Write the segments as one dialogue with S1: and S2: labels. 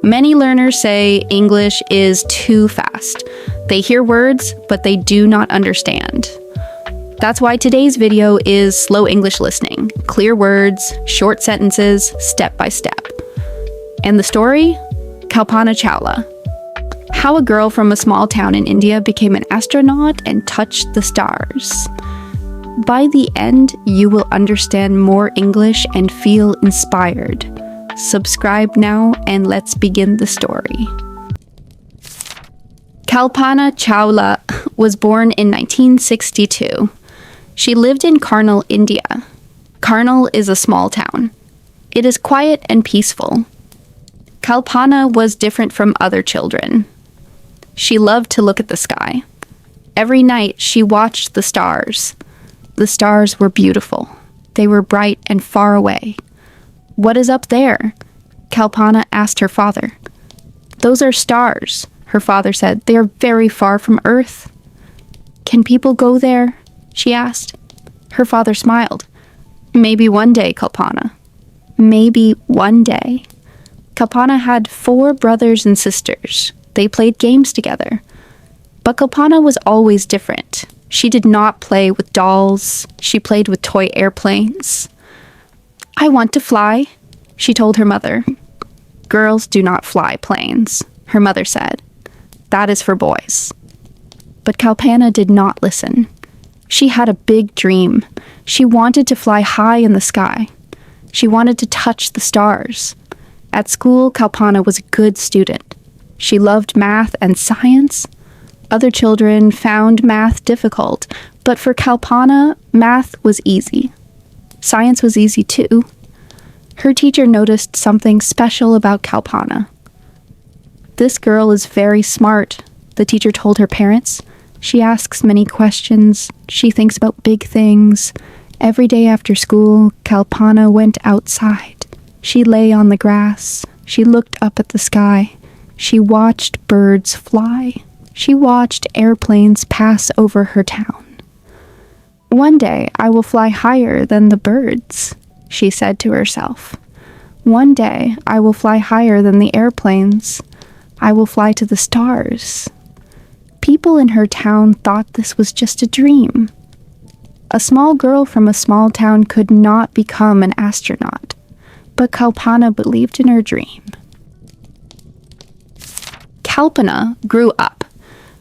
S1: Many learners say English is too fast. They hear words, but they do not understand. That's why today's video is slow English listening, clear words, short sentences, step by step. And the story? Kalpana Chawla. How a girl from a small town in India became an astronaut and touched the stars. By the end, you will understand more English and feel inspired. Subscribe now and let's begin the story. Kalpana Chawla was born in 1962. She lived in Karnal, India. Karnal is a small town. It is quiet and peaceful. Kalpana was different from other children. She loved to look at the sky. Every night she watched the stars. The stars were beautiful. They were bright and far away. "What is up there?" Kalpana asked her father. "Those are stars," her father said. "They are very far from Earth." "Can people go there?" she asked. Her father smiled. "Maybe one day, Kalpana. Maybe one day." Kalpana had 4 brothers and sisters. They played games together. But Kalpana was always different. She did not play with dolls. She played with toy airplanes. "I want to fly," she told her mother. "Girls do not fly planes," her mother said. "That is for boys." But Kalpana did not listen. She had a big dream. She wanted to fly high in the sky. She wanted to touch the stars. At school, Kalpana was a good student. She loved math and science. Other children found math difficult, but for Kalpana, math was easy. Science was easy too. Her teacher noticed something special about Kalpana. "This girl is very smart," the teacher told her parents. "She asks many questions. She thinks about big things." Every day after school, Kalpana went outside. She lay on the grass. She looked up at the sky. She watched birds fly. She watched airplanes pass over her town. "One day I will fly higher than the birds," she said to herself. "One day I will fly higher than the airplanes. I will fly to the stars." People in her town thought this was just a dream. A small girl from a small town could not become an astronaut, but Kalpana believed in her dream. Kalpana grew up.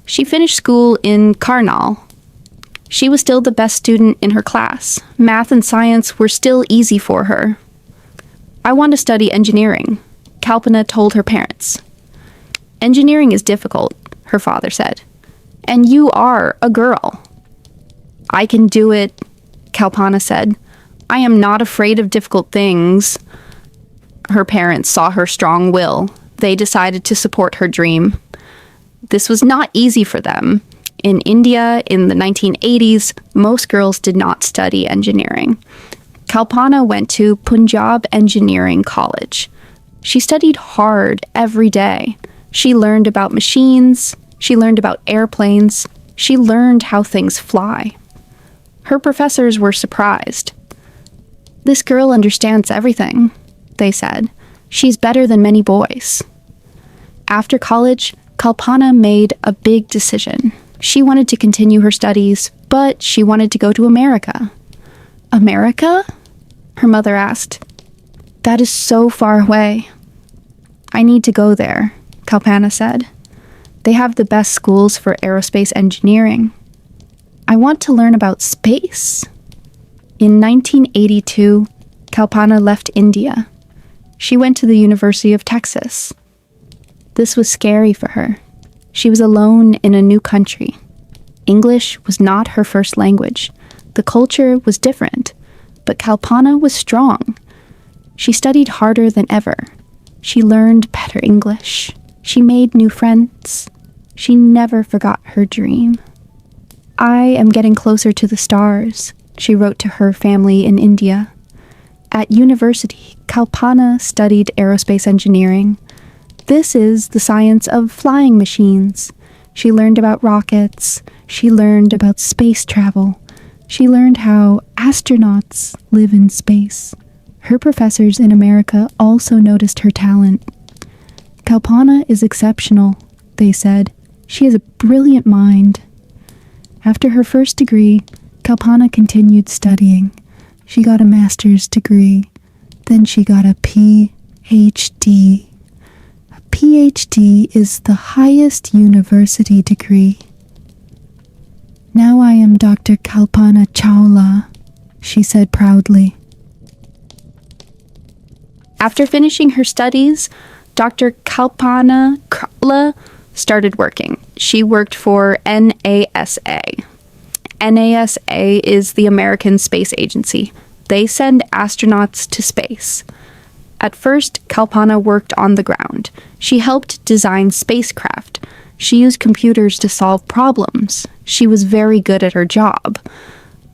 S1: She finished school in Karnal. She was still the best student in her class. Math and science were still easy for her. "I want to study engineering," Kalpana told her parents. "Engineering is difficult," her father said. "And you are a girl." "I can do it," Kalpana said. "I am not afraid of difficult things." Her parents saw her strong will. They decided to support her dream. This was not easy for them. In India, in the 1980s, most girls did not study engineering. Kalpana went to Punjab Engineering College. She studied hard every day. She learned about machines. She learned about airplanes. She learned how things fly. Her professors were surprised. "This girl understands everything," they said. "She's better than many boys." After college, Kalpana made a big decision. She wanted to continue her studies, but she wanted to go to America. "America?" her mother asked. "That is so far away." "I need to go there," Kalpana said. "They have the best schools for aerospace engineering. I want to learn about space." In 1982, Kalpana left India. She went to the University of Texas. This was scary for her. She was alone in a new country. English was not her first language. The culture was different, but Kalpana was strong. She studied harder than ever. She learned better English. She made new friends. She never forgot her dream. "I am getting closer to the stars," she wrote to her family in India. At university, Kalpana studied aerospace engineering. This is the science of flying machines. She learned about rockets. She learned about space travel. She learned how astronauts live in space. Her professors in America also noticed her talent. Kalpana is exceptional, they said. She has a brilliant mind. After her first degree, Kalpana continued studying. She got a master's degree. Then she got a PhD. A PhD is the highest university degree. Now I am Dr. Kalpana Chawla, she said proudly. After finishing her studies, Dr. Kalpana Chawla started working. She worked for NASA. NASA is the American Space Agency. They send astronauts to space. At first, Kalpana worked on the ground. She helped design spacecraft. She used computers to solve problems. She was very good at her job.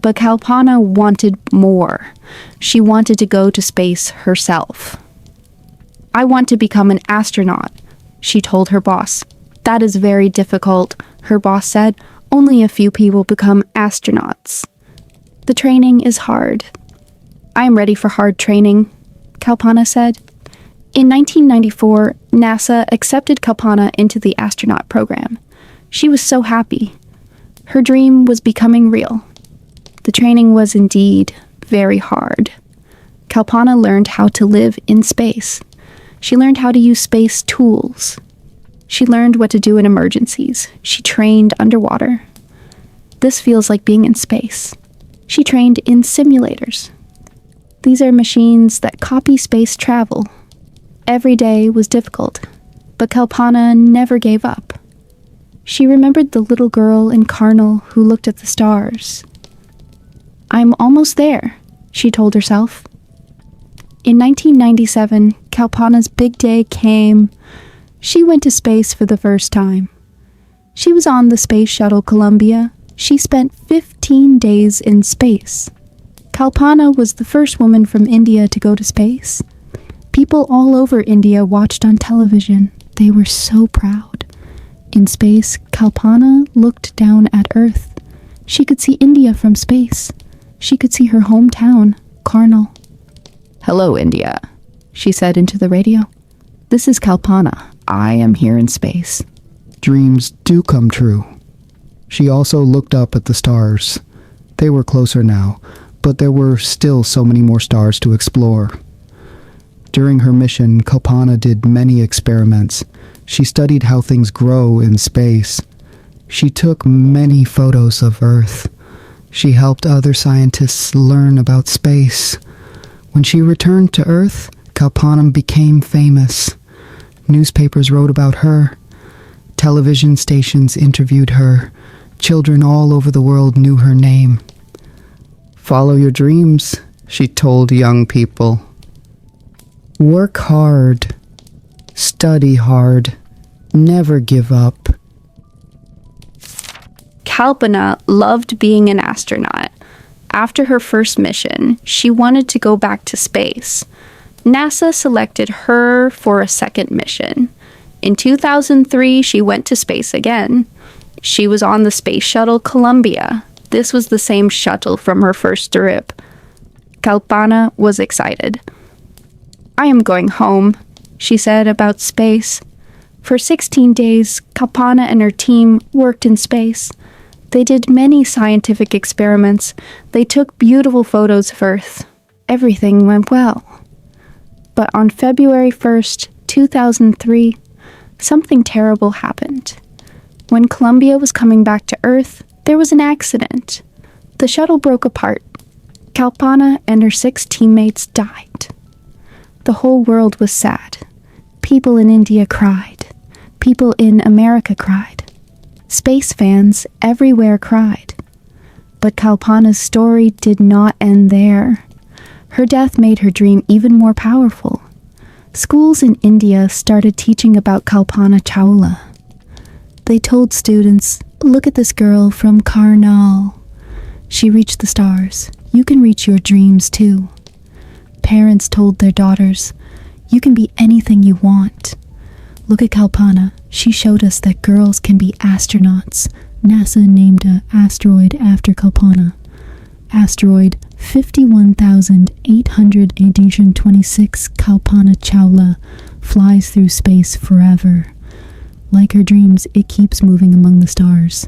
S1: But Kalpana wanted more. She wanted to go to space herself. I want to become an astronaut, she told her boss. That is very difficult, her boss said. Only a few people become astronauts. The training is hard. I am ready for hard training, Kalpana said. In 1994, NASA accepted Kalpana into the astronaut program. She was so happy. Her dream was becoming real. The training was indeed very hard. Kalpana learned how to live in space. She learned how to use space tools. She learned what to do in emergencies. She trained underwater. This feels like being in space. She trained in simulators. These are machines that copy space travel. Every day was difficult, but Kalpana never gave up. She remembered the little girl in Karnal who looked at the stars. I'm almost there, she told herself. In 1997, Kalpana's big day came. She went to space for the first time. She was on the space shuttle Columbia. She spent 15 days in space. Kalpana was the first woman from India to go to space. People all over India watched on television. They were so proud. In space, Kalpana looked down at Earth. She could see India from space. She could see her hometown, Karnal. Hello, India, she said into the radio. This is Kalpana. I am here in space.
S2: Dreams do come true. She also looked up at the stars. They were closer now, but there were still so many more stars to explore. During her mission, Kalpana did many experiments. She studied how things grow in space. She took many photos of Earth. She helped other scientists learn about space. When she returned to Earth, Kalpana became famous. Newspapers wrote about her. Television stations interviewed her. Children all over the world knew her name. Follow your dreams, she told young people. Work hard. Study hard. Never give up.
S1: Kalpana loved being an astronaut. After her first mission, she wanted to go back to space. NASA selected her for a second mission. In 2003, she went to space again. She was on the space shuttle Columbia. This was the same shuttle from her first trip. Kalpana was excited. I am going home, she said about space. For 16 days, Kalpana and her team worked in space. They did many scientific experiments. They took beautiful photos of Earth. Everything went well. But on February 1st, 2003, something terrible happened. When Columbia was coming back to Earth, there was an accident. The shuttle broke apart. Kalpana and her 6 teammates died. The whole world was sad. People in India cried. People in America cried. Space fans everywhere cried. But Kalpana's story did not end there. Her death made her dream even more powerful. Schools in India started teaching about Kalpana Chawla. They told students, look at this girl from Karnal. She reached the stars. You can reach your dreams too. Parents told their daughters, you can be anything you want. Look at Kalpana. She showed us that girls can be astronauts. NASA named an asteroid after Kalpana. Asteroid 51,826 Kalpana Chawla
S3: flies through space forever. Like her dreams, it keeps moving among the stars.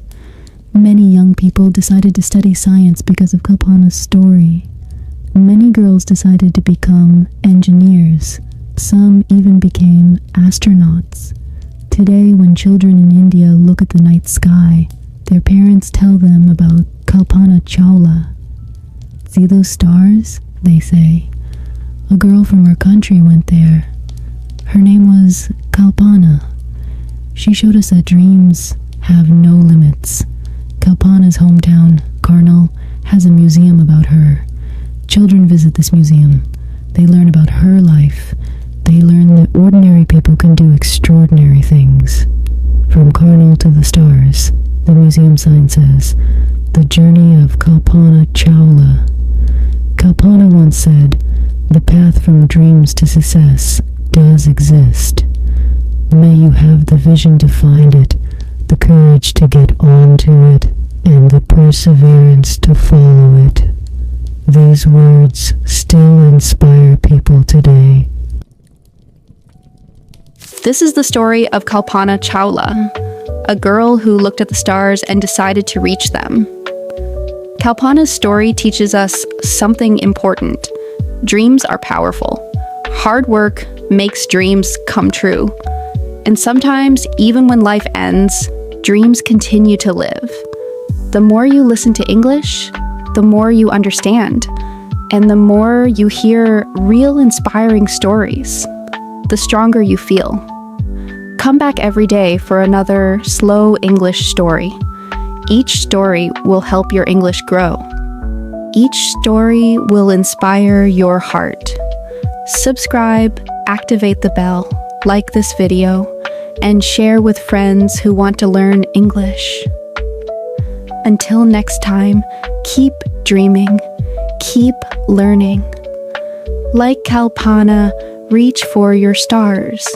S3: Many young people decided to study science because of Kalpana's story. Many girls decided to become engineers. Some even became astronauts. Today, when children in India look at the night sky, their parents tell them about Kalpana Chawla. "See those stars?" they say. "A girl from our country went there. Her name was Kalpana. She showed us that dreams have no limits." Kalpana's hometown, Karnal, has a museum about her. Children visit this museum. They learn about her life. They learn that ordinary people can do extraordinary things. From Karnal to the stars, the museum sign says, "The journey of Kalpana Chawla." Kalpana once said, "The path from dreams to success does exist. May you have the vision to find it, the courage to get onto it, and the perseverance to follow it." These words still inspire people today.
S1: This is the story of Kalpana Chawla, a girl who looked at the stars and decided to reach them. Kalpana's story teaches us something important. Dreams are powerful. Hard work makes dreams come true. And sometimes, even when life ends, dreams continue to live. The more you listen to English, the more you understand. And the more you hear real inspiring stories, the stronger you feel. Come back every day for another slow English story. Each story will help your English grow. Each story will inspire your heart. Subscribe, activate the bell, like this video, and share with friends who want to learn English. Until next time, keep dreaming, keep learning. Like Kalpana, reach for your stars.